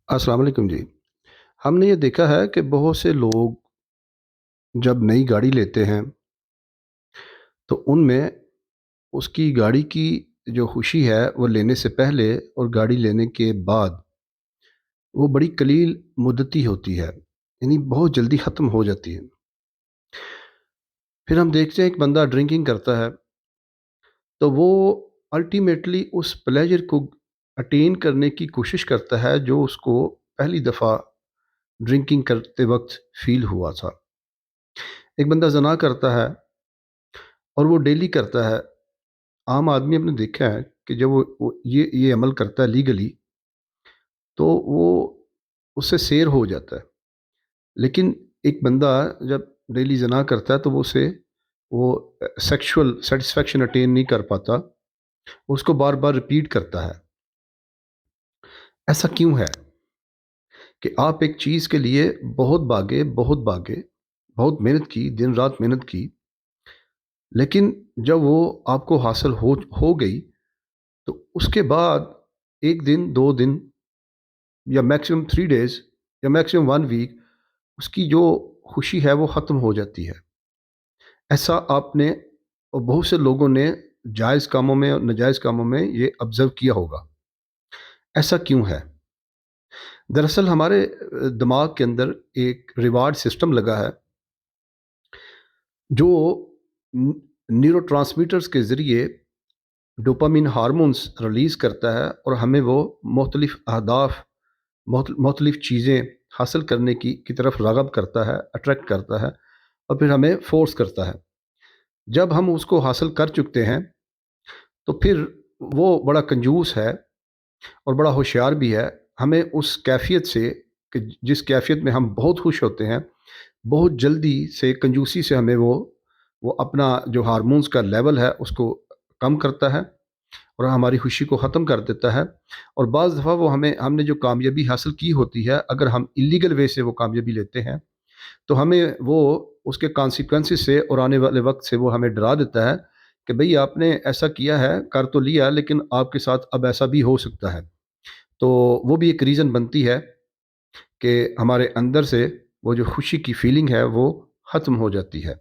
अस्सलाम वालेकुम जी। हमने ये देखा है कि बहुत से लोग जब नई गाड़ी लेते हैं तो उनमें उसकी गाड़ी की जो खुशी है वो लेने से पहले और गाड़ी लेने के बाद वो बड़ी कलील मुद्दती होती है, यानी बहुत जल्दी ख़त्म हो जाती है। फिर हम देखते हैं एक बंदा ड्रिंकिंग करता है तो वो अल्टीमेटली उस प्लेजर को अटेन करने की कोशिश करता है जो उसको पहली दफ़ा ड्रिंकिंग करते वक्त फ़ील हुआ था। एक बंदा ज़ना करता है और वो डेली करता है। आम आदमी आपने देखा है कि जब वो ये अमल करता है लीगली तो वो उससे सेर हो जाता है। लेकिन एक बंदा जब डेली ज़िना करता है तो वो सेक्सुअल सेटिस्फेक्शन अटेन नहीं कर पाता, उसको बार बार रिपीट करता है। ऐसा क्यों है कि आप एक चीज़ के लिए बहुत भागे, बहुत मेहनत की, दिन रात मेहनत की, लेकिन जब वो आपको हासिल हो गई तो उसके बाद 1 दिन 2 दिन या मैक्सिमम 3 डेज़ या मैक्सिमम 1 वीक उसकी जो खुशी है वो ख़त्म हो जाती है। ऐसा आपने और बहुत से लोगों ने जायज़ कामों में और नाजायज़ कामों में ये ऑब्ज़र्व किया होगा। ऐसा क्यों है? दरअसल हमारे दिमाग के अंदर एक रिवार्ड सिस्टम लगा है जो न्यूरोट्रांसमीटर्स के ज़रिए डोपामिन हार्मोन्स रिलीज़ करता है और हमें वो मुख्तलिफ़ अहदाफ़ मुख्तलिफ़ चीज़ें हासिल करने की तरफ राग़ब करता है, अट्रैक्ट करता है और फिर हमें फ़ोर्स करता है। जब हम उसको हासिल कर चुकते हैं तो फिर वो बड़ा कंजूस है और बड़ा होशियार भी है। हमें उस कैफ़ियत से कि जिस कैफ़ियत में हम बहुत खुश होते हैं, बहुत जल्दी से कंजूसी से हमें वो अपना जो हार्मोन्स का लेवल है उसको कम करता है और हमारी खुशी को ख़त्म कर देता है। और बाज़ दफ़ा वो हमने जो कामयाबी हासिल की होती है, अगर हम इल्लीगल वे से वो कामयाबी लेते हैं तो हमें वो उसके कॉन्सिक्वेंसेस से और आने वाले वक्त से वो हमें डरा देता है कि भाई आपने ऐसा किया है, कर तो लिया, लेकिन आपके साथ अब ऐसा भी हो सकता है। तो वो भी एक रीज़न बनती है कि हमारे अंदर से वो जो खुशी की फीलिंग है वो ख़त्म हो जाती है।